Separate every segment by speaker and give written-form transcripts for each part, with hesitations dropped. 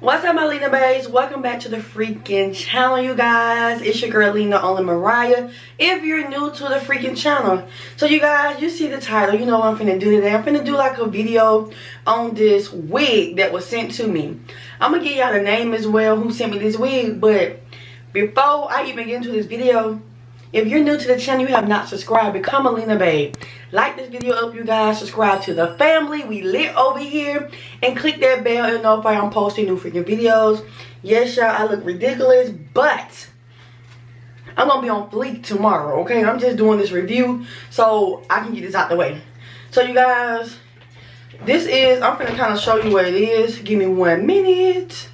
Speaker 1: What's up, my Lena babes? Welcome back to the freaking channel, you guys. It's your girl Lena, only Mariah, if you're new to the freaking channel. So you guys, you see the title, you know what I'm finna do today. I'm finna do like a video on this wig that was sent to me. I'm gonna give y'all the name as well who sent me this wig, but before I even get into this video, if you're new to the channel, you have not subscribed, become a Lena babe. Like this video up, you guys. Subscribe to the family. We lit over here. And click that bell and notify I'm posting new freaking videos. Yes, y'all, I look ridiculous, but I'm going to be on fleek tomorrow, okay? I'm just doing this review so I can get this out the way. So, you guys, this is, I'm going to kind of show you what it is. Give me 1 minute.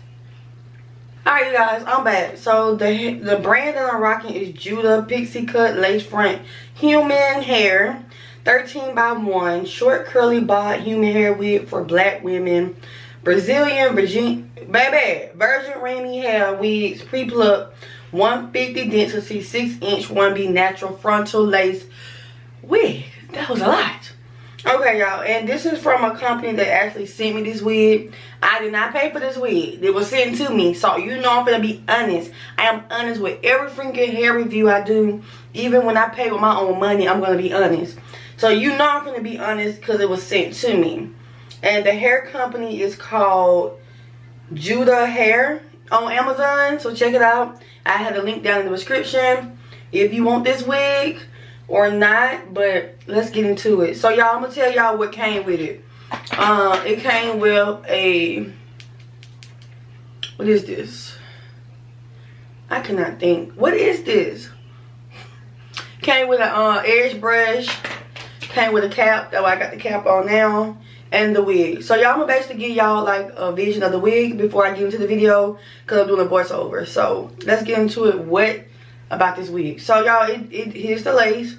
Speaker 1: Alright, you guys, I'm back. So the brand that I'm rocking is Junoda Pixie cut lace front human hair, 13 by 1 short curly bob human hair wig for black women, Brazilian Virgin Remy hair wigs, pre-plucked, 150 density, 6-inch 1B natural frontal lace wig. That was a lot. Okay, y'all, and this is from a company that actually sent me this wig. I did not pay for this wig. It was sent to me, so you know I'm gonna be honest. I am honest with every freaking hair review I do. Even when I pay with my own money, I'm gonna be honest. So you know I'm gonna be honest because it was sent to me. And the hair company is called Junoda Hair on Amazon, so check it out. I have a link down in the description if you want this wig or not, but let's get into it. So y'all, I'm gonna tell y'all what came with it. It came with a, what is this? I cannot think. What is this? Came with an edge brush, came with a cap. That's why I got the cap on now, and the wig. So y'all, I'm gonna basically give y'all like a vision of the wig before I get into the video because I'm doing a voiceover. So let's get into it. What about this wig? So y'all, here's the lace.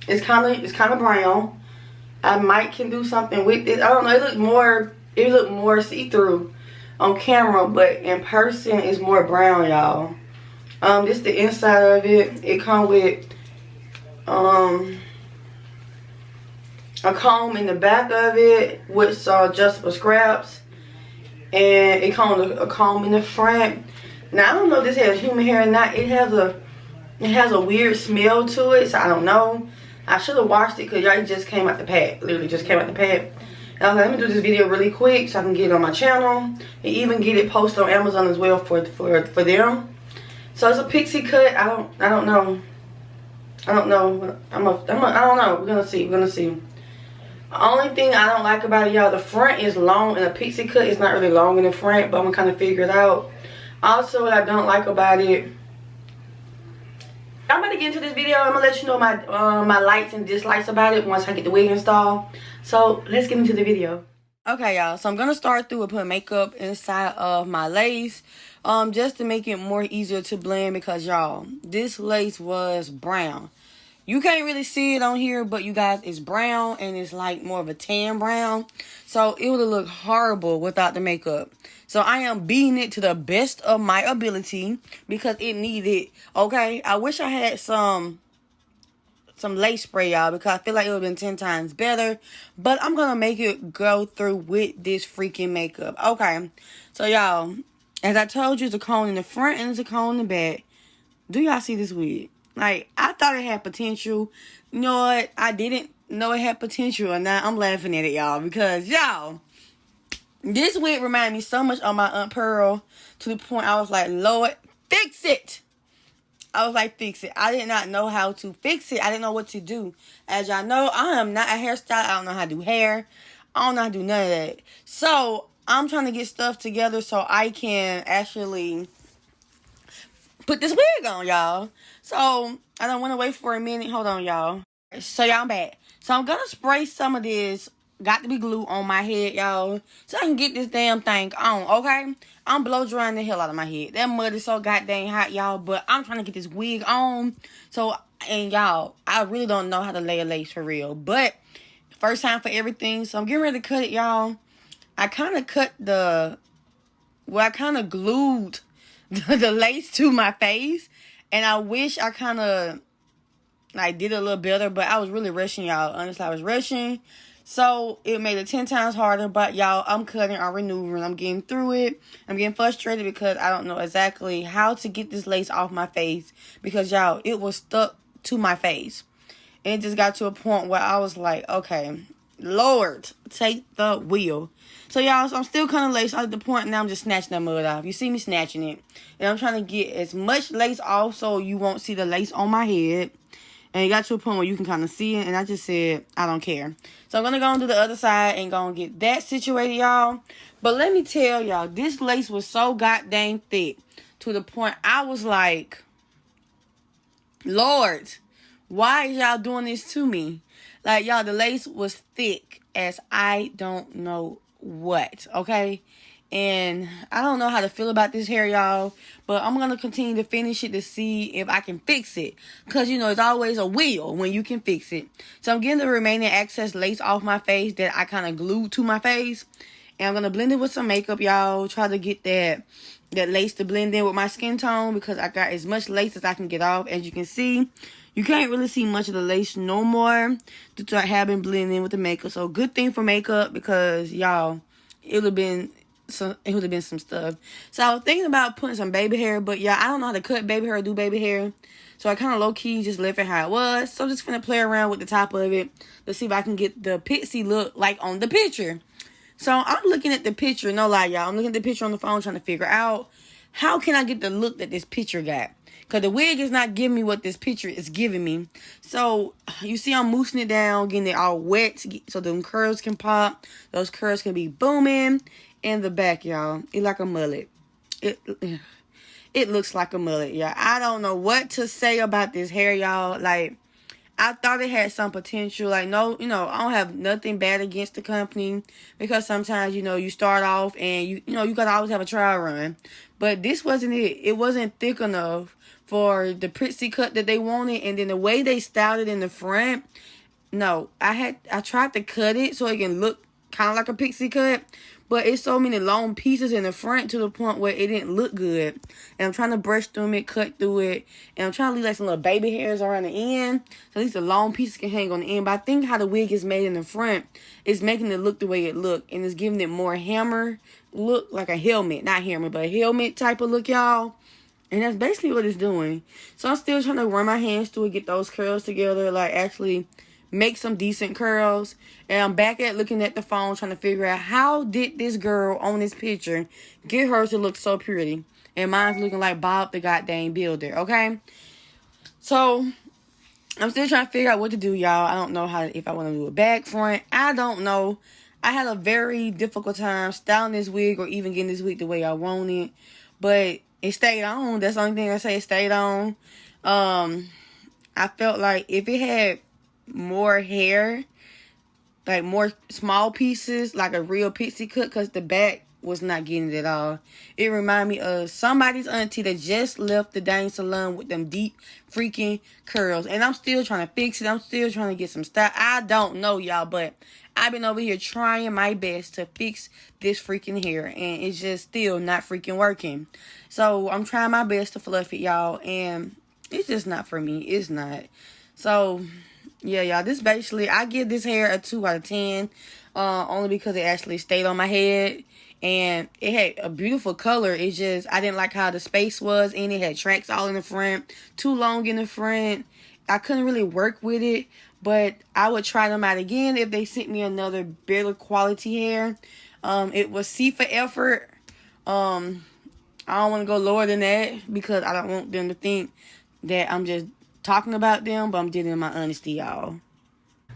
Speaker 1: It's kind of brown. I might can do something with it. I don't know. It looked more see-through on camera, but in person it's more brown, y'all. This the inside of it. It come with a comb in the back of it with some adjustable scraps, and it comes with a comb in the front. Now I don't know if this has human hair or not. It has a weird smell to it, so I don't know. I should have washed it because y'all just came out the pack. Literally just came out the pack. And I was like, let me do this video really quick so I can get it on my channel and even get it posted on Amazon as well for them. So it's a pixie cut. I don't know. I don't know. I don't know. We're gonna see. The only thing I don't like about it, y'all, the front is long, and a pixie cut is not really long in the front, but I'm gonna kind of figure it out. Also, what I don't like about it, I'm gonna get into this video. I'm gonna let you know my my likes and dislikes about it once I get the wig installed. So let's get into the video. Okay, y'all, so I'm gonna start through with putting makeup inside of my lace, just to make it more easier to blend, because y'all, this lace was brown. You can't really see it on here, but you guys, it's brown, and it's like more of a tan brown, so it would have looked horrible without the makeup. So I am beating it to the best of my ability because it needed, okay? I wish I had some lace spray, y'all, because I feel like it would have been 10 times better. But I'm going to make it go through with this freaking makeup. Okay, so y'all, as I told you, it's a cone in the front and it's a cone in the back. Do y'all see this wig? Like, I thought it had potential. You know what? I didn't know it had potential, and now I'm laughing at it, y'all, because, y'all, this wig reminded me so much of my Aunt Pearl, to the point I was like, Lord, fix it. I was like, fix it. I did not know how to fix it. I didn't know what to do. As y'all know, I am not a hairstylist. I don't know how to do hair. I don't know how to do none of that. So, I'm trying to get stuff together so I can actually put this wig on, y'all. So, I don't want to wait for a minute. Hold on, y'all. So, y'all, I'm back. So, I'm going to spray some of this got to be glue on my head, y'all, so I can get this damn thing on, okay? I'm blow drying the hell out of my head. That mud is so goddamn hot, y'all, but I'm trying to get this wig on. So, and y'all, I really don't know how to lay a lace for real, but first time for everything, so I'm getting ready to cut it, y'all. I kind of cut I kind of glued the lace to my face, and I wish I kind of like did it a little better, but I was really rushing, y'all. Honestly, I was rushing. So it made it 10 times harder. But y'all, I'm cutting, I'm maneuvering, I'm getting through it. I'm getting frustrated because I don't know exactly how to get this lace off my face. Because y'all, it was stuck to my face. And it just got to a point where I was like, okay, Lord, take the wheel. So y'all, so I'm still cutting lace out at the point now I'm just snatching that mud off. You see me snatching it. And I'm trying to get as much lace off so you won't see the lace on my head. And it got to a point where you can kind of see it. And I just said, I don't care. So I'm going to go and do the other side and go and get that situated, y'all. But let me tell y'all, this lace was so goddamn thick. To the point I was like, Lord, why is y'all doing this to me? Like, y'all, the lace was thick as I don't know what, okay? And I don't know how to feel about this hair, y'all. But I'm going to continue to finish it to see if I can fix it. Because, you know, it's always a will when you can fix it. So I'm getting the remaining excess lace off my face that I kind of glued to my face. And I'm going to blend it with some makeup, y'all. Try to get that lace to blend in with my skin tone. Because I got as much lace as I can get off. As you can see, you can't really see much of the lace no more. Due to I have been blending in with the makeup. So good thing for makeup because, y'all, it would have been some stuff. So I was thinking about putting some baby hair, but yeah, I don't know how to cut baby hair or do baby hair. So I kind of low-key just left it how it was. So I'm just gonna play around with the top of it to see if I can get the Pixie look like on the picture. So I'm looking at the picture, no lie, y'all. I'm looking at the picture on the phone trying to figure out how can I get the look that this picture got. Because the wig is not giving me what this picture is giving me. So you see I'm moosing it down, getting it all wet so them curls can pop. Those curls can be booming. In the back, y'all, it like a mullet. It looks like a mullet, y'all. I don't know what to say about this hair, y'all. Like, I thought it had some potential. Like, no, you know, I don't have nothing bad against the company. Because sometimes, you know, you start off and, you know, you got to always have a trial run. But this wasn't it. It wasn't thick enough for the Pixie cut that they wanted. And then the way they styled it in the front, no. I tried to cut it so it can look kind of like a Pixie cut. But it's so many long pieces in the front to the point where it didn't look good. And I'm trying to brush through it, cut through it. And I'm trying to leave like some little baby hairs around the end. So at least the long pieces can hang on the end. But I think how the wig is made in the front is making it look the way it look. And it's giving it more hammer look, like a helmet. Not hammer, but a helmet type of look, y'all. And that's basically what it's doing. So I'm still trying to run my hands through it, get those curls together. Like actually make some decent curls. And I'm back at looking at the phone trying to figure out how did this girl on this picture get her to look so pretty. And mine's looking like Bob the goddamn Builder, okay? So I'm still trying to figure out what to do, y'all. I don't know if I want to do a back front. I don't know. I had a very difficult time styling this wig or even getting this wig the way I want it. But it stayed on. That's the only thing I say. It stayed on. I felt like if it had more hair, like more small pieces, like a real Pixie cut, because the back was not getting it at all. It reminded me of somebody's auntie that just left the dang salon with them deep freaking curls. And I'm still trying to fix it. I'm still trying to get some style. I don't know, y'all, but I've been over here trying my best to fix this freaking hair. And it's just still not freaking working. So I'm trying my best to fluff it, y'all. And it's just not for me. It's not. So yeah, y'all, this basically, I give this hair a 2 out of 10. Only because it actually stayed on my head. And it had a beautiful color. It's just, I didn't like how the space was in it. It had tracks all in the front. Too long in the front. I couldn't really work with it. But I would try them out again if they sent me another better quality hair. It was C for effort. I don't want to go lower than that. Because I don't want them to think that I'm just talking about them, but I'm giving my honesty, y'all.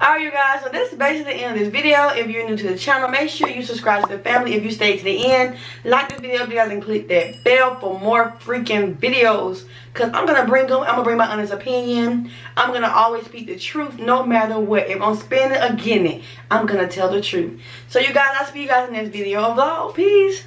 Speaker 1: Alright, you guys, so this is basically the end of this video. If you're new to the channel, make sure you subscribe to the family if you stayed to the end. Like this video, guys, and click that bell for more freaking videos. Because I'm going to bring them, I'm going to bring my honest opinion. I'm going to always speak the truth no matter what. If I'm spinning or getting it, I'm going to tell the truth. So, you guys, I'll see you guys in this video vlog. Peace.